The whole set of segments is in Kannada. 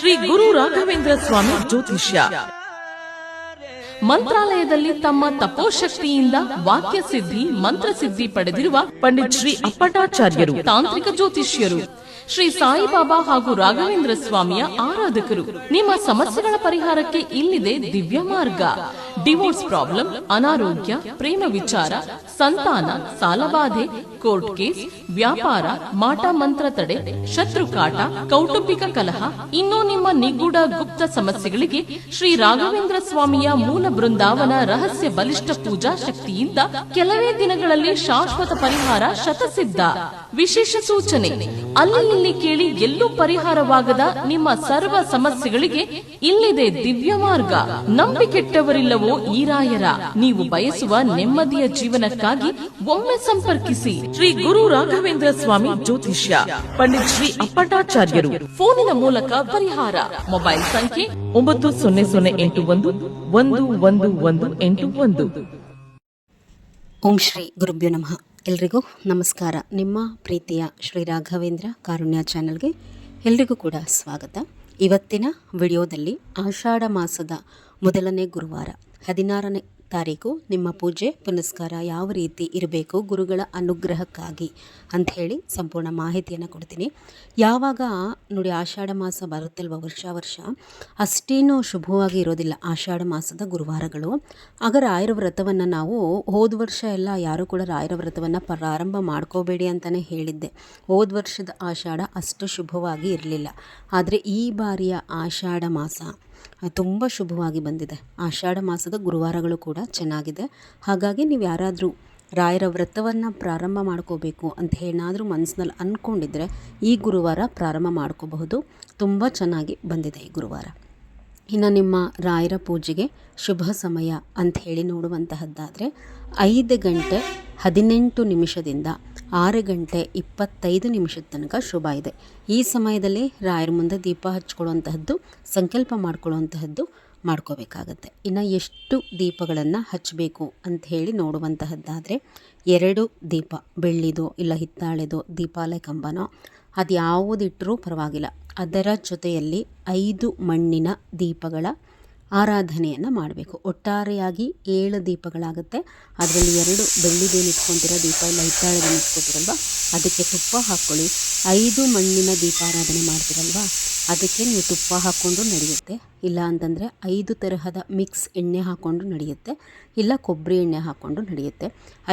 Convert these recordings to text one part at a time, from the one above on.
ಶ್ರೀ ಗುರು ರಾಘವೇಂದ್ರ ಸ್ವಾಮಿ ಜ್ಯೋತಿಷ್ಯ. ಮಂತ್ರಾಲಯದಲ್ಲಿ ತಮ್ಮ ತಪೋಶಕ್ತಿಯಿಂದ ವಾಕ್ಯ ಸಿದ್ಧಿ ಮಂತ್ರಸಿದ್ಧಿ ಪಡೆದಿರುವ ಪಂಡಿತ್ ಶ್ರೀ ಅಪ್ಪಟಾಚಾರ್ಯರು ತಾಂತ್ರಿಕ ಜ್ಯೋತಿಷ್ಯರು. ಶ್ರೀ ಸಾಯಿಬಾಬಾ ಹಾಗೂ ರಾಘವೇಂದ್ರ ಸ್ವಾಮಿಯ ಆರಾಧಕರು. ನಿಮ್ಮ ಸಮಸ್ಯೆಗಳ ಪರಿಹಾರಕ್ಕೆ ಇಲ್ಲಿದೆ ದಿವ್ಯ ಮಾರ್ಗ. ಡಿವೋರ್ಸ್ ಪ್ರಾಬ್ಲಮ್, ಅನಾರೋಗ್ಯ, ಪ್ರೇಮ ವಿಚಾರ, ಸಂತಾನ, ಸಾಲಬಾಧೆ, ಕೋರ್ಟ್ ಕೇಸ್, ವ್ಯಾಪಾರ, ಮಾಟ ಮಂತ್ರ ತಡೆ, ಶತ್ರುಕಾಟ, ಕೌಟುಂಬಿಕ ಕಲಹ, ಇನ್ನೂ ನಿಮ್ಮ ನಿಗೂಢ ಗುಪ್ತ ಸಮಸ್ಯೆಗಳಿಗೆ ಶ್ರೀ ರಾಘವೇಂದ್ರ ಸ್ವಾಮಿಯ ಮೂಲ ಬೃಂದಾವನ ರಹಸ್ಯ ಬಲಿಷ್ಠ ಪೂಜಾ ಶಕ್ತಿಯಿಂದ ಕೆಲವೇ ದಿನಗಳಲ್ಲಿ ಶಾಶ್ವತ ಪರಿಹಾರ ಶತಸಿದ್ಧ. ವಿಶೇಷ ಸೂಚನೆ: ಅಲ್ಲಿ ಇಲ್ಲಿ ಕೇಳಿ ಎಲ್ಲೂ ಪರಿಹಾರವಾಗದ ನಿಮ್ಮ ಸರ್ವ ಸಮಸ್ಯೆಗಳಿಗೆ ಇಲ್ಲಿದೆ ದಿವ್ಯ ಮಾರ್ಗ. ನಂಬಿಕೆಟ್ಟವರಿಲ್ಲವೋ ಈ ರಾಯರ. ನೀವು ಬಯಸುವ ನೆಮ್ಮದಿಯ ಜೀವನಕ್ಕಾಗಿ ಒಮ್ಮೆ ಸಂಪರ್ಕಿಸಿ. ಶ್ರೀ ಗುರು ರಾಘವೇಂದ್ರ ಸ್ವಾಮಿ ಜ್ಯೋತಿಷ್ಯ, ಪಂಡಿತ್ ಶ್ರೀ ಅಪ್ಪಟಾಚಾರ್ಯರು. ಫೋನಿನ ಮೂಲಕ ಪರಿಹಾರ. ಮೊಬೈಲ್ ಸಂಖ್ಯೆ 9081111181. ಓಂ ಶ್ರೀ ಗುರುಭ್ಯೋ ನಮಃ. ಎಲ್ರಿಗೂ ನಮಸ್ಕಾರ. ನಿಮ್ಮ ಪ್ರೀತಿಯ ಶ್ರೀ ರಾಘವೇಂದ್ರ ಕಾರುಣ್ಯ ಚಾನಲ್ಗೆ ಎಲ್ರಿಗೂ ಕೂಡ ಸ್ವಾಗತ. ಇವತ್ತಿನ ವಿಡಿಯೋದಲ್ಲಿ ಆಷಾಢ ಮಾಸದ ಮೊದಲನೇ ಗುರುವಾರ 16ನೇ ತಾರೀಕು ನಿಮ್ಮ ಪೂಜೆ ಪುನಸ್ಕಾರ ಯಾವ ರೀತಿ ಇರಬೇಕು ಗುರುಗಳ ಅನುಗ್ರಹಕ್ಕಾಗಿ ಅಂಥೇಳಿ ಸಂಪೂರ್ಣ ಮಾಹಿತಿಯನ್ನು ಕೊಡ್ತೀನಿ. ಯಾವಾಗ ನೋಡಿ ಆಷಾಢ ಮಾಸ ಬರುತ್ತಲ್ವ ವರ್ಷ ಅಷ್ಟೇನೂ ಶುಭವಾಗಿ ಇರೋದಿಲ್ಲ ಆಷಾಢ ಮಾಸದ ಗುರುವಾರಗಳು. ಆಗ ರಾಯರ ವ್ರತವನ್ನು ನಾವು ಹೋದ ವರ್ಷ ಎಲ್ಲ ಯಾರೂ ಕೂಡ ರಾಯರ ವ್ರತವನ್ನು ಪ್ರಾರಂಭ ಮಾಡ್ಕೋಬೇಡಿ ಅಂತಲೇ ಹೇಳಿದ್ದೆ. ಹೋದ ವರ್ಷದ ಆಷಾಢ ಅಷ್ಟು ಶುಭವಾಗಿ ಇರಲಿಲ್ಲ. ಆದರೆ ಈ ಬಾರಿಯ ಆಷಾಢ ಮಾಸ ತುಂಬ ಶುಭವಾಗಿ ಬಂದಿದೆ. ಆಷಾಢ ಮಾಸದ ಗುರುವಾರಗಳು ಕೂಡ ಚೆನ್ನಾಗಿದೆ. ಹಾಗಾಗಿ ನೀವು ಯಾರಾದರೂ ರಾಯರ ವ್ರತವನ್ನು ಪ್ರಾರಂಭ ಮಾಡ್ಕೋಬೇಕು ಅಂತ ಏನಾದರೂ ಮನಸ್ಸಿನಲ್ಲಿ ಅಂದ್ಕೊಂಡಿದ್ರೆ ಈ ಗುರುವಾರ ಪ್ರಾರಂಭ ಮಾಡ್ಕೋಬಹುದು. ತುಂಬ ಚೆನ್ನಾಗಿ ಬಂದಿದೆ ಈ ಗುರುವಾರ. ಇನ್ನು ನಿಮ್ಮ ರಾಯರ ಪೂಜೆಗೆ ಶುಭ ಸಮಯ ಅಂತ ಹೇಳಿ ನೋಡುವಂತಹದ್ದಾದರೆ 5 ಗಂಟೆ 18 ನಿಮಿಷದಿಂದ 6 ಗಂಟೆ 25 ನಿಮಿಷದ ತನಕ ಶುಭ ಇದೆ. ಈ ಸಮಯದಲ್ಲಿ ರಾಯರ ಮುಂದೆ ದೀಪ ಹಚ್ಕೊಳ್ಳುವಂತಹದ್ದು, ಸಂಕಲ್ಪ ಮಾಡ್ಕೊಳ್ಳುವಂತಹದ್ದು ಮಾಡ್ಕೋಬೇಕಾಗತ್ತೆ. ಇನ್ನು ಎಷ್ಟು ದೀಪಗಳನ್ನು ಹಚ್ಚಬೇಕು ಅಂತ ಹೇಳಿ ನೋಡುವಂತಹದ್ದಾದರೆ 2 ದೀಪ, ಬೆಳ್ಳಿದೋ ಇಲ್ಲ ಹಿತ್ತಾಳೆದೋ ದೀಪಾಲೆ ಕಂಬನೋ ಅದು ಯಾವುದಿಟ್ಟರೂ ಪರವಾಗಿಲ್ಲ. ಅದರ ಜೊತೆಯಲ್ಲಿ 5 ಮಣ್ಣಿನ ದೀಪಗಳ ಆರಾಧನೆಯನ್ನು ಮಾಡಬೇಕು. ಒಟ್ಟಾರೆಯಾಗಿ 7 ದೀಪಗಳಾಗುತ್ತೆ. ಅದರಲ್ಲಿ 2 ಬೆಳ್ಳಿದೇನು ಇಟ್ಕೊತೀರ ದೀಪ ಇಲ್ಲ ಹಿತ್ತಾಳೆದೇನು ಇಟ್ಕೊತೀರಲ್ವ ಅದಕ್ಕೆ ತುಪ್ಪ ಹಾಕ್ಕೊಳ್ಳಿ. 5 ಮಣ್ಣಿನ ದೀಪಾರಾಧನೆ ಮಾಡ್ತೀರಲ್ವ ಅದಕ್ಕೆ ನೀವು ತುಪ್ಪ ಹಾಕ್ಕೊಂಡು ನಡೆಯುತ್ತೆ. ಇಲ್ಲ ಅಂತಂದರೆ 5 ತರಹದ ಮಿಕ್ಸ್ ಎಣ್ಣೆ ಹಾಕ್ಕೊಂಡು ನಡೆಯುತ್ತೆ. ಇಲ್ಲ ಕೊಬ್ಬರಿ ಎಣ್ಣೆ ಹಾಕ್ಕೊಂಡು ನಡೆಯುತ್ತೆ.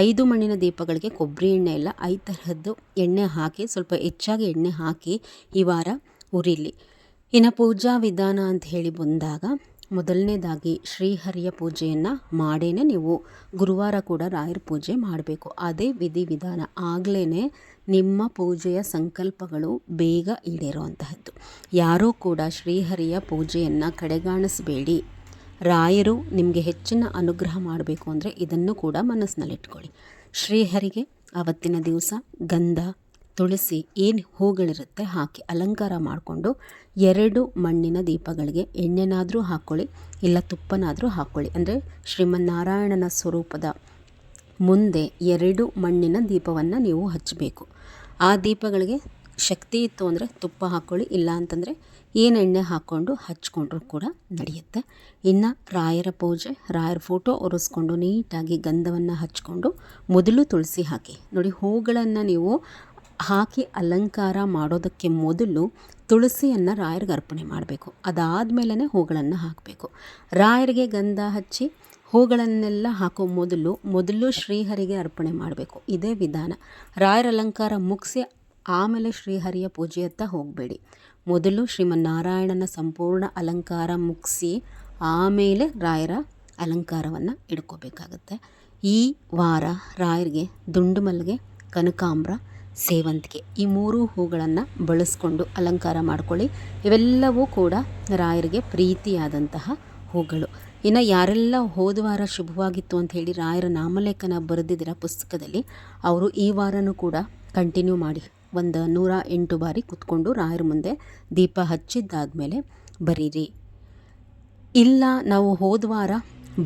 5 ಮಣ್ಣಿನ ದೀಪಗಳಿಗೆ ಕೊಬ್ಬರಿ ಎಣ್ಣೆ ಇಲ್ಲ 5 ತರಹದ್ದು ಎಣ್ಣೆ ಹಾಕಿ ಸ್ವಲ್ಪ ಹೆಚ್ಚಾಗಿ ಎಣ್ಣೆ ಹಾಕಿ ಈ ವಾರ ಉರಿಲಿ. ಇನ್ನು ಪೂಜಾ ವಿಧಾನ ಅಂತ ಹೇಳಿ ಬಂದಾಗ ಮೊದಲನೇದಾಗಿ ಶ್ರೀಹರಿಯ ಪೂಜೆಯನ್ನು ಮಾಡೇ ನೀವು ಗುರುವಾರ ಕೂಡ ರಾಯರ ಪೂಜೆ ಮಾಡಬೇಕು. ಅದೇ ವಿಧಿವಿಧಾನ. ಆಗಲೇ ನಿಮ್ಮ ಪೂಜೆಯ ಸಂಕಲ್ಪಗಳು ಬೇಗ ಈಡೇರುವಂತಹದ್ದು. ಯಾರೂ ಕೂಡ ಶ್ರೀಹರಿಯ ಪೂಜೆಯನ್ನು ಕಡೆಗಾಣಿಸಬೇಡಿ. ರಾಯರು ನಿಮಗೆ ಹೆಚ್ಚಿನ ಅನುಗ್ರಹ ಮಾಡಬೇಕು ಅಂದರೆ ಇದನ್ನು ಕೂಡ ಮನಸ್ಸಿನಲ್ಲಿಟ್ಕೊಳ್ಳಿ. ಶ್ರೀಹರಿಗೆ ಆವತ್ತಿನ ದಿವಸ ಗಂಧ, ತುಳಸಿ ಏನು ಹೂಗಳಿರುತ್ತೆ ಹಾಕಿ ಅಲಂಕಾರ ಮಾಡಿಕೊಂಡು 2 ಮಣ್ಣಿನ ದೀಪಗಳಿಗೆ ಎಣ್ಣೆನಾದರೂ ಹಾಕ್ಕೊಳ್ಳಿ ಇಲ್ಲ ತುಪ್ಪನಾದರೂ ಹಾಕ್ಕೊಳ್ಳಿ. ಅಂದರೆ ಶ್ರೀಮನ್ನಾರಾಯಣನ ಸ್ವರೂಪದ ಮುಂದೆ 2 ಮಣ್ಣಿನ ದೀಪವನ್ನು ನೀವು ಹಚ್ಚಬೇಕು. ಆ ದೀಪಗಳಿಗೆ ಶಕ್ತಿ ಇತ್ತು ಅಂದರೆ ತುಪ್ಪ ಹಾಕ್ಕೊಳ್ಳಿ, ಇಲ್ಲ ಅಂತಂದರೆ ಏನು ಎಣ್ಣೆ ಹಾಕ್ಕೊಂಡು ಹಚ್ಕೊಂಡ್ರೂ ಕೂಡ ನಡೆಯುತ್ತೆ. ಇನ್ನು ರಾಯರ ಪೂಜೆ, ರಾಯರ ಫೋಟೋ ಒರೆಸ್ಕೊಂಡು ನೀಟಾಗಿ ಗಂಧವನ್ನು ಹಚ್ಕೊಂಡು ಮೊದಲು ತುಳಸಿ ಹಾಕಿ. ನೋಡಿ, ಹೂಗಳನ್ನು ನೀವು ಹಾಕಿ ಅಲಂಕಾರ ಮಾಡೋದಕ್ಕೆ ಮೊದಲು ತುಳಸಿಯನ್ನು ರಾಯರಿಗೆ ಅರ್ಪಣೆ ಮಾಡಬೇಕು. ಅದಾದಮೇಲೆ ಹೂಗಳನ್ನು ಹಾಕಬೇಕು. ರಾಯರಿಗೆ ಗಂಧ ಹಚ್ಚಿ ಹೂಗಳನ್ನೆಲ್ಲ ಹಾಕೋ ಮೊದಲು ಶ್ರೀಹರಿಗೆ ಅರ್ಪಣೆ ಮಾಡಬೇಕು. ಇದೇ ವಿಧಾನ. ರಾಯರ ಅಲಂಕಾರ ಮುಗಿಸಿ ಆಮೇಲೆ ಶ್ರೀಹರಿಯ ಪೂಜೆಯತ್ತ ಹೋಗಬೇಡಿ. ಮೊದಲು ಶ್ರೀಮನ್ನಾರಾಯಣನ ಸಂಪೂರ್ಣ ಅಲಂಕಾರ ಮುಗಿಸಿ ಆಮೇಲೆ ರಾಯರ ಅಲಂಕಾರವನ್ನು ಇಡ್ಕೋಬೇಕಾಗತ್ತೆ. ಈ ವಾರ ರಾಯರಿಗೆ ದುಂಡು ಮಲ್ಲಿಗೆ, ಕನಕಾಂಬ್ರ, ಸೇವಂತಿಗೆ ಈ 3 ಹೂಗಳನ್ನು ಬಳಸ್ಕೊಂಡು ಅಲಂಕಾರ ಮಾಡ್ಕೊಳ್ಳಿ. ಇವೆಲ್ಲವೂ ಕೂಡ ರಾಯರಿಗೆ ಪ್ರೀತಿಯಾದಂತಹ ಹೂಗಳು. ಇನ್ನು ಯಾರೆಲ್ಲ ಹೋದ ವಾರ ಶುಭವಾಗಿತ್ತು ಅಂತ ಹೇಳಿ ರಾಯರ ನಾಮಲೇಖನ ಬರೆದಿದ್ದೀರ ಪುಸ್ತಕದಲ್ಲಿ, ಅವರು ಈ ವಾರನೂ ಕೂಡ ಕಂಟಿನ್ಯೂ ಮಾಡಿ. 108 ಬಾರಿ ಕೂತ್ಕೊಂಡು ರಾಯರ ಮುಂದೆ ದೀಪ ಹಚ್ಚಿದ್ದಾದಮೇಲೆ ಬರೀರಿ. ಇಲ್ಲ ನಾವು ಹೋದ ವಾರ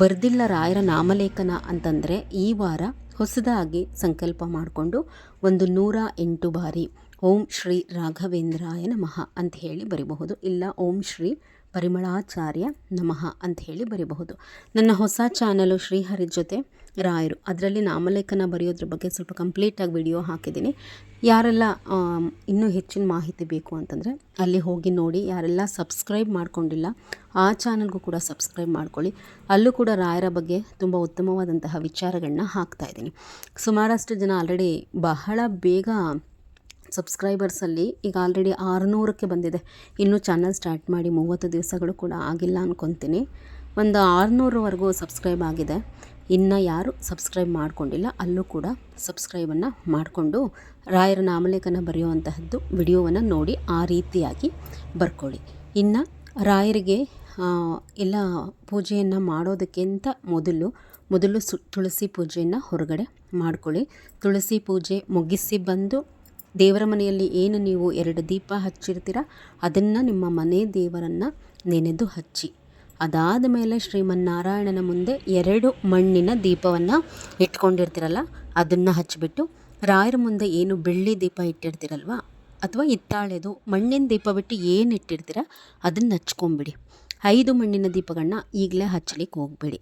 ಬರೆದಿಲ್ಲ ರಾಯರ ನಾಮಲೇಖನ ಅಂತಂದರೆ ಈ ವಾರ ಹೊಸದಾಗಿ ಸಂಕಲ್ಪ ಮಾಡಿಕೊಂಡು 108 ಬಾರಿ ಓಂ ಶ್ರೀ ರಾಘವೇಂದ್ರಾಯ ನಮಃ ಅಂತ ಹೇಳಿ ಬರೀಬಹುದು. ಇಲ್ಲ ಓಂ ಶ್ರೀ ಪರಿಮಳಾಚಾರ್ಯ ನಮಃ ಅಂತ ಹೇಳಿ ಬರೀಬಹುದು. ನನ್ನ ಹೊಸ ಚಾನಲು ಶ್ರೀಹರಿ ಜೊತೆ ರಾಯರು, ಅದರಲ್ಲಿ ನಾಮಲೇಖನ ಬರೆಯೋದ್ರ ಬಗ್ಗೆ ಸ್ವಲ್ಪ ಕಂಪ್ಲೀಟಾಗಿ ವಿಡಿಯೋ ಹಾಕಿದ್ದೀನಿ. ಯಾರೆಲ್ಲ ಇನ್ನೂ ಹೆಚ್ಚಿನ ಮಾಹಿತಿ ಬೇಕು ಅಂತಂದರೆ ಅಲ್ಲಿ ಹೋಗಿ ನೋಡಿ. ಯಾರೆಲ್ಲ ಸಬ್ಸ್ಕ್ರೈಬ್ ಮಾಡ್ಕೊಂಡಿಲ್ಲ ಆ ಚಾನಲ್ಗೂ ಕೂಡ ಸಬ್ಸ್ಕ್ರೈಬ್ ಮಾಡ್ಕೊಳ್ಳಿ. ಅಲ್ಲೂ ಕೂಡ ರಾಯರ ಬಗ್ಗೆ ತುಂಬ ಉತ್ತಮವಾದಂತಹ ವಿಚಾರಗಳನ್ನ ಹಾಕ್ತಾಯಿದ್ದೀನಿ. ಸುಮಾರಷ್ಟು ಜನ ಆಲ್ರೆಡಿ ಬಹಳ ಬೇಗ ಸಬ್ಸ್ಕ್ರೈಬರ್ಸಲ್ಲಿ ಈಗ ಆಲ್ರೆಡಿ 600ಕ್ಕೆ ಬಂದಿದೆ. ಇನ್ನೂ ಚಾನಲ್ ಸ್ಟಾರ್ಟ್ ಮಾಡಿ 30 ದಿವಸಗಳು ಕೂಡ ಆಗಿಲ್ಲ ಅಂದ್ಕೊತೀನಿ. ಒಂದು 600ವರೆಗೂ ಸಬ್ಸ್ಕ್ರೈಬ್ ಆಗಿದೆ. ಇನ್ನು ಯಾರು ಸಬ್ಸ್ಕ್ರೈಬ್ ಮಾಡ್ಕೊಂಡಿಲ್ಲ ಅಲ್ಲೂ ಕೂಡ ಸಬ್ಸ್ಕ್ರೈಬನ್ನು ಮಾಡಿಕೊಂಡು ರಾಯರ ನಾಮಲೇಖನ ಬರೆಯುವಂತಹದ್ದು ವಿಡಿಯೋವನ್ನು ನೋಡಿ ಆ ರೀತಿಯಾಗಿ ಬರ್ಕೊಳ್ಳಿ. ಇನ್ನು ರಾಯರಿಗೆ ಎಲ್ಲ ಪೂಜೆಯನ್ನು ಮಾಡೋದಕ್ಕಿಂತ ಮೊದಲು ತುಳಸಿ ಪೂಜೆಯನ್ನು ಹೊರಗಡೆ ಮಾಡ್ಕೊಳ್ಳಿ. ತುಳಸಿ ಪೂಜೆ ಮುಗಿಸಿ ಬಂದು ದೇವರ ಮನೆಯಲ್ಲಿ ಏನು ನೀವು 2 ದೀಪ ಹಚ್ಚಿರ್ತೀರ ಅದನ್ನು ನಿಮ್ಮ ಮನೆ ದೇವರನ್ನು ನೆನೆದು ಹಚ್ಚಿ, ಅದಾದ ಮೇಲೆ ಶ್ರೀಮನ್ನಾರಾಯಣನ ಮುಂದೆ 2 ಮಣ್ಣಿನ ದೀಪವನ್ನು ಇಟ್ಕೊಂಡಿರ್ತೀರಲ್ಲ ಅದನ್ನು ಹಚ್ಚಿಬಿಟ್ಟು ರಾಯರ ಮುಂದೆ ಏನು ಬೆಳ್ಳಿ ದೀಪ ಇಟ್ಟಿರ್ತೀರಲ್ವ ಅಥವಾ ಹಿತ್ತಾಳೆದು ಮಣ್ಣಿನ ದೀಪ ಬಿಟ್ಟು ಏನು ಇಟ್ಟಿರ್ತೀರ ಅದನ್ನು ಹಚ್ಕೊಂಬಿಡಿ. 5 ಮಣ್ಣಿನ ದೀಪಗಳನ್ನ ಈಗಲೇ ಹಚ್ಚಲಿಕ್ಕೆ ಹೋಗಬೇಡಿ.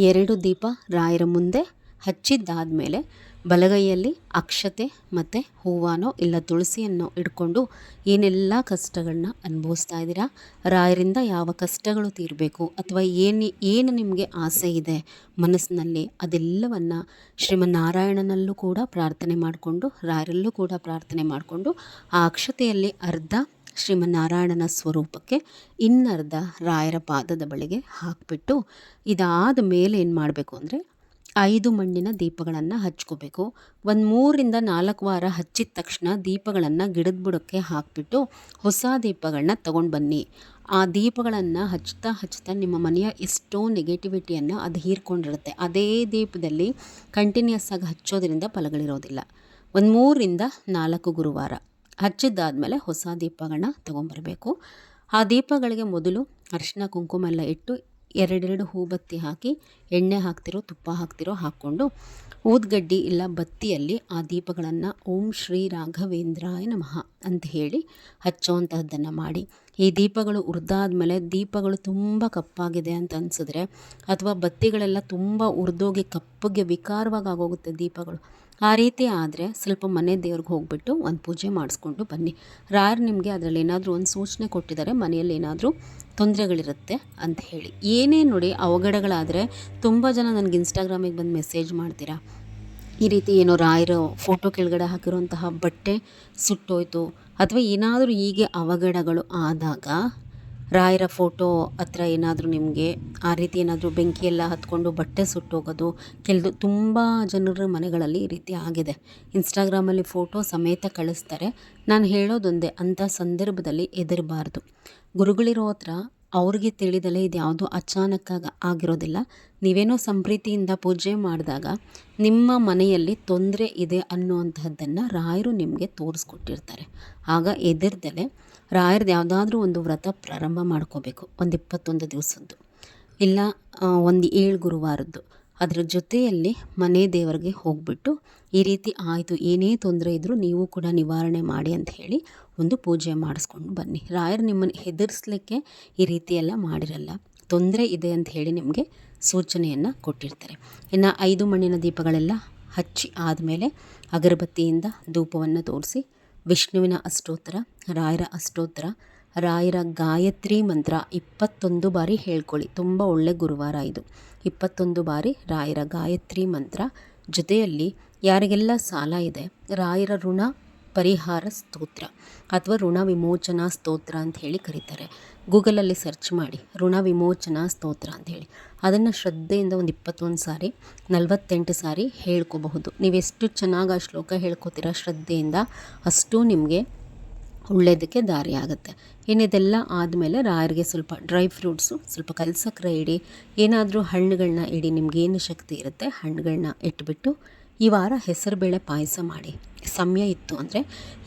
2 ದೀಪ ರಾಯರ ಮುಂದೆ ಹಚ್ಚಿದ್ದಾದಮೇಲೆ ಬಲಗೈಯಲ್ಲಿ ಅಕ್ಷತೆ ಮತ್ತು ಹೂವಾನೋ ಇಲ್ಲ ತುಳಸಿಯನ್ನು ಇಟ್ಕೊಂಡು ಏನೆಲ್ಲ ಕಷ್ಟಗಳನ್ನ ಅನುಭವಿಸ್ತಾ ಇದ್ದೀರಾ, ರಾಯರಿಂದ ಯಾವ ಕಷ್ಟಗಳು ತೀರಬೇಕು ಅಥವಾ ಏನು ನಿಮಗೆ ಆಸೆ ಇದೆ ಮನಸ್ಸಿನಲ್ಲಿ ಅದೆಲ್ಲವನ್ನು ಶ್ರೀಮನ್ನಾರಾಯಣನಲ್ಲೂ ಕೂಡ ಪ್ರಾರ್ಥನೆ ಮಾಡಿಕೊಂಡು ರಾಯರಲ್ಲೂ ಕೂಡ ಪ್ರಾರ್ಥನೆ ಮಾಡಿಕೊಂಡು ಆ ಅಕ್ಷತೆಯಲ್ಲಿ ಅರ್ಧ ಶ್ರೀಮನ್ನಾರಾಯಣನ ಸ್ವರೂಪಕ್ಕೆ ಇನ್ನರ್ಧ ರಾಯರ ಪಾದದ ಬಳಿಗೆ ಹಾಕಿಬಿಟ್ಟು ಇದಾದ ಮೇಲೆ ಏನು ಮಾಡಬೇಕು ಅಂದರೆ 5 ಮಣ್ಣಿನ ದೀಪಗಳನ್ನು ಹಚ್ಕೋಬೇಕು. ಒಂದು 3ರಿಂದ 4 ವಾರ ಹಚ್ಚಿದ ತಕ್ಷಣ ದೀಪಗಳನ್ನು ಗಿಡದ ಬುಡಕ್ಕೆ ಹಾಕಿಬಿಟ್ಟು ಹೊಸ ದೀಪಗಳನ್ನ ತೊಗೊಂಡು ಬನ್ನಿ. ಆ ದೀಪಗಳನ್ನು ಹಚ್ತಾ ನಿಮ್ಮ ಮನೆಯ ಎಷ್ಟೋ ನೆಗೆಟಿವಿಟಿಯನ್ನು ಅದು ಹೀರ್ಕೊಂಡಿರುತ್ತೆ. ಅದೇ ದೀಪದಲ್ಲಿ ಕಂಟಿನ್ಯೂಸ್ ಆಗಿ ಹಚ್ಚೋದ್ರಿಂದ ಫಲಗಳಿರೋದಿಲ್ಲ. ಒಂದು 3ರಿಂದ 4 ಗುರುವಾರ ಹಚ್ಚಿದ್ದಾದಮೇಲೆ ಹೊಸ ದೀಪಗಳನ್ನ ತೊಗೊಂಬರಬೇಕು. ಆ ದೀಪಗಳಿಗೆ ಮೊದಲು ಅರಿಶಿನ ಕುಂಕುಮ ಎಲ್ಲ ಇಟ್ಟು 2 ಹೂಬತ್ತಿ ಹಾಕಿ ಎಣ್ಣೆ ಹಾಕ್ತಿರೋ ತುಪ್ಪ ಹಾಕ್ತಿರೋ ಹಾಕ್ಕೊಂಡು ಊದ್ಗಡ್ಡಿ ಇಲ್ಲ ಬತ್ತಿಯಲ್ಲಿ ಆ ದೀಪಗಳನ್ನು ಓಂ ಶ್ರೀ ರಾಘವೇಂದ್ರಾಯ ನಮಃ ಅಂತ ಹೇಳಿ ಹಚ್ಚುವಂತಹದ್ದನ್ನು ಮಾಡಿ. ಈ ದೀಪಗಳು ಉರಿದಾದ್ಮೇಲೆ ದೀಪಗಳು ತುಂಬ ಕಪ್ಪಾಗಿದೆ ಅಂತ ಅನಿಸಿದ್ರೆ ಅಥವಾ ಬತ್ತಿಗಳೆಲ್ಲ ತುಂಬ ಉರಿದೋಗಿ ಕಪ್ಪಗೆ ವಿಕಾರವಾಗಿ ಆಗೋಗುತ್ತೆ ದೀಪಗಳು, ಆ ರೀತಿ ಆದರೆ ಸ್ವಲ್ಪ ಮನೆ ದೇವ್ರಿಗೆ ಹೋಗ್ಬಿಟ್ಟು ಒಂದು ಪೂಜೆ ಮಾಡಿಸ್ಕೊಂಡು ಬನ್ನಿ. ರಾಯರು ನಿಮಗೆ ಅದರಲ್ಲಿ ಏನಾದರೂ ಒಂದು ಸೂಚನೆ ಕೊಟ್ಟಿದ್ದಾರೆ, ಮನೆಯಲ್ಲಿ ಏನಾದರೂ ತೊಂದರೆಗಳಿರುತ್ತೆ ಅಂತ ಹೇಳಿ. ಏನೇ ನೋಡಿ ಅವಘಡಗಳಾದರೆ ತುಂಬ ಜನ ನನಗೆ ಇನ್ಸ್ಟಾಗ್ರಾಮಿಗೆ ಬಂದು ಮೆಸೇಜ್ ಮಾಡ್ತೀರಾ, ಈ ರೀತಿ ಏನೋ ರಾಯರ ಫೋಟೋ ಕೆಳಗಡೆ ಹಾಕಿರುವಂತಹ ಬಟ್ಟೆ ಸುಟ್ಟೋಯ್ತು ಅಥವಾ ಏನಾದರೂ ಹೀಗೆ ಅವಘಡಗಳು ಆದಾಗ ರಾಯರ ಫೋಟೋ ಹತ್ರ ಏನಾದರೂ ನಿಮಗೆ ಆ ರೀತಿ ಏನಾದರೂ ಬೆಂಕಿಯೆಲ್ಲ ಹತ್ಕೊಂಡು ಬಟ್ಟೆ ಸುಟ್ಟೋಗೋದು ತುಂಬ ಜನರ ಮನೆಗಳಲ್ಲಿ ಈ ರೀತಿ ಆಗಿದೆ. ಇನ್ಸ್ಟಾಗ್ರಾಮಲ್ಲಿ ಫೋಟೋ ಸಮೇತ ಕಳಿಸ್ತಾರೆ. ನಾನು ಹೇಳೋದೊಂದೇ, ಅಂಥ ಸಂದರ್ಭದಲ್ಲಿ ಹೆದರಬಾರ್ದು. ಗುರುಗಳಿರೋ ಹತ್ರ ಅವ್ರಿಗೆ ತಿಳಿದಲೇ ಇದು ಯಾವುದೋ ಅಚಾನಕ್ಕಾಗಿ ಆಗಿರೋದಿಲ್ಲ. ನೀವೇನೋ ಸಂಪ್ರೀತಿಯಿಂದ ಪೂಜೆ ಮಾಡಿದಾಗ ನಿಮ್ಮ ಮನೆಯಲ್ಲಿ ತೊಂದರೆ ಇದೆ ಅನ್ನುವಂತಹದ್ದನ್ನು ರಾಯರು ನಿಮಗೆ ತೋರಿಸ್ಕೊಟ್ಟಿರ್ತಾರೆ. ಆಗ ಹೆದರ್ದಲೇ ರಾಯರದ್ದು ಯಾವುದಾದ್ರೂ ಒಂದು ವ್ರತ ಪ್ರಾರಂಭ ಮಾಡ್ಕೋಬೇಕು. ಒಂದು 21 ದಿವಸದ್ದು ಇಲ್ಲ ಒಂದು 7 ಗುರುವಾರದ್ದು. ಅದರ ಜೊತೆಯಲ್ಲಿ ಮನೆ ದೇವರಿಗೆ ಹೋಗ್ಬಿಟ್ಟು ಈ ರೀತಿ ಆಯಿತು, ಏನೇ ತೊಂದರೆ ಇದ್ದರೂ ನೀವು ಕೂಡ ನಿವಾರಣೆ ಮಾಡಿ ಅಂತ ಹೇಳಿ ಒಂದು ಪೂಜೆ ಮಾಡಿಸ್ಕೊಂಡು ಬನ್ನಿ. ರಾಯರು ನಿಮ್ಮನ್ನು ಹೆದರಿಸ್ಲಿಕ್ಕೆ ಈ ರೀತಿಯೆಲ್ಲ ಮಾಡಿರಲ್ಲ, ತೊಂದರೆ ಇದೆ ಅಂತ ಹೇಳಿ ನಿಮಗೆ ಸೂಚನೆಯನ್ನು ಕೊಟ್ಟಿರ್ತಾರೆ. ಇನ್ನು 5 ಮಣ್ಣಿನ ದೀಪಗಳೆಲ್ಲ ಹಚ್ಚಿ ಆದಮೇಲೆ ಅಗರಬತ್ತಿಯಿಂದ ಧೂಪವನ್ನು ತೋರಿಸಿ ವಿಷ್ಣುವಿನ ಅಷ್ಟೋತ್ತರ, ರಾಯರ ಅಷ್ಟೋತ್ತರ, ರಾಯರ ಗಾಯತ್ರಿ ಮಂತ್ರ 21 ಬಾರಿ ಹೇಳ್ಕೊಳ್ಳಿ. ತುಂಬ ಒಳ್ಳೆ ಗುರುವಾರ ಇದು. 21 ಬಾರಿ ರಾಯರ ಗಾಯತ್ರಿ ಮಂತ್ರ ಜೊತೆಯಲ್ಲಿ ಯಾರಿಗೆಲ್ಲ ಸಾಲ ಇದೆ ರಾಯರ ಋಣ ಪರಿಹಾರ ಸ್ತೋತ್ರ ಅಥವಾ ಋಣ ವಿಮೋಚನಾ ಸ್ತೋತ್ರ ಅಂತ ಹೇಳಿ ಕರೀತಾರೆ. ಗೂಗಲಲ್ಲಿ ಸರ್ಚ್ ಮಾಡಿ ಋಣ ವಿಮೋಚನಾ ಸ್ತೋತ್ರ ಅಂಥೇಳಿ. ಅದನ್ನು ಶ್ರದ್ಧೆಯಿಂದ ಒಂದು 21 ಸಾರಿ 48 ಸಾರಿ ಹೇಳ್ಕೋಬಹುದು. ನೀವೆಷ್ಟು ಚೆನ್ನಾಗಿ ಆ ಶ್ಲೋಕ ಹೇಳ್ಕೊತೀರ ಶ್ರದ್ಧೆಯಿಂದ ಅಷ್ಟು ನಿಮಗೆ ಒಳ್ಳೆಯದಕ್ಕೆ ದಾರಿ ಆಗುತ್ತೆ. ಇದೆಲ್ಲ ಆದಮೇಲೆ ರಾಯರಿಗೆ ಸ್ವಲ್ಪ ಡ್ರೈ ಫ್ರೂಟ್ಸು, ಸ್ವಲ್ಪ ಕಲ್ಸಕ್ರೆ ಇಡಿ, ಏನಾದರೂ ಹಣ್ಣುಗಳನ್ನ ಇಡಿ, ನಿಮಗೇನು ಶಕ್ತಿ ಇರುತ್ತೆ ಹಣ್ಣುಗಳನ್ನ ಇಟ್ಬಿಟ್ಟು ಈ ವಾರ ಹೆಸರುಬೇಳೆ ಪಾಯಸ ಮಾಡಿ. ಸಮಯ ಇತ್ತು ಅಂದರೆ,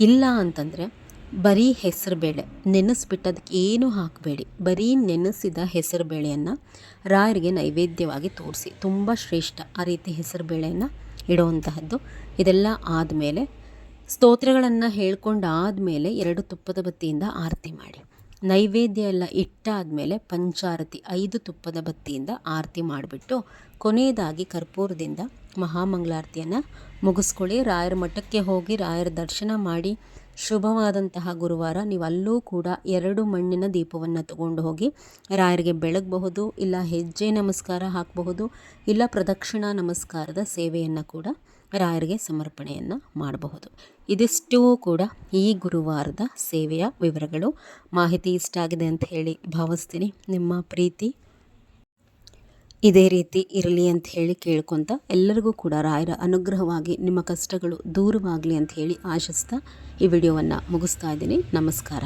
ಇಲ್ಲ ಅಂತಂದರೆ ಬರೀ ಹೆಸರುಬೇಳೆ ನೆನೆಸ್ಬಿಟ್ಟು ಅದಕ್ಕೆ ಏನೂ ಹಾಕಬೇಡಿ, ಬರೀ ನೆನೆಸಿದ ಹೆಸರುಬೇಳೆಯನ್ನು ರಾಯರಿಗೆ ನೈವೇದ್ಯವಾಗಿ ತೋರಿಸಿ. ತುಂಬ ಶ್ರೇಷ್ಠ ಆ ರೀತಿ ಹೆಸರುಬೇಳೆಯನ್ನು ಇಡುವಂತಹದ್ದು. ಇದೆಲ್ಲ ಆದಮೇಲೆ ಸ್ತೋತ್ರಗಳನ್ನು ಹೇಳ್ಕೊಂಡಾದಮೇಲೆ 2 ತುಪ್ಪದ ಬತ್ತಿಯಿಂದ ಆರತಿ ಮಾಡಿ. ನೈವೇದ್ಯ ಎಲ್ಲ ಇಟ್ಟಾದಮೇಲೆ ಪಂಚಾರತಿ 5 ತುಪ್ಪದ ಬತ್ತಿಯಿಂದ ಆರತಿ ಮಾಡಿಬಿಟ್ಟು ಕೊನೆಯದಾಗಿ ಕರ್ಪೂರದಿಂದ ಮಹಾಮಂಗಳಾರತಿಯನ್ನು ಮುಗಿಸ್ಕೊಳ್ಳಿ. ರಾಯರ ಮಠಕ್ಕೆ ಹೋಗಿ ರಾಯರ ದರ್ಶನ ಮಾಡಿ, ಶುಭವಾದಂತಹ ಗುರುವಾರ ನೀವು ಅಲ್ಲೂ ಕೂಡ 2 ಮಣ್ಣಿನ ದೀಪವನ್ನು ತಗೊಂಡು ಹೋಗಿ ರಾಯರಿಗೆ ಬೆಳಗಬಹುದು, ಇಲ್ಲ ಹೆಜ್ಜೆ ನಮಸ್ಕಾರ ಹಾಕಬಹುದು, ಇಲ್ಲ ಪ್ರದಕ್ಷಿಣಾ ನಮಸ್ಕಾರದ ಸೇವೆಯನ್ನು ಕೂಡ ರಾಯರಿಗೆ ಸಮರ್ಪಣೆಯನ್ನು ಮಾಡಬಹುದು. ಇದಿಷ್ಟೂ ಕೂಡ ಈ ಗುರುವಾರದ ಸೇವೆಯ ವಿವರಗಳು. ಮಾಹಿತಿ ಇಷ್ಟ ಆಗಿದೆ ಅಂತ ಹೇಳಿ ಭಾವಿಸ್ತೀನಿ. ನಿಮ್ಮ ಪ್ರೀತಿ ಇದೇ ರೀತಿ ಇರಲಿ ಅಂತ ಹೇಳಿ ಕೇಳ್ಕೊತ ಎಲ್ಲರಿಗೂ ಕೂಡ ರಾಯರ ಅನುಗ್ರಹವಾಗಿ ನಿಮ್ಮ ಕಷ್ಟಗಳು ದೂರವಾಗಲಿ ಅಂತ ಹೇಳಿ ಆಶಿಸ್ತಾ ಈ ವಿಡಿಯೋವನ್ನು ಮುಗಿಸ್ತಾ ಇದ್ದೀನಿ. ನಮಸ್ಕಾರ.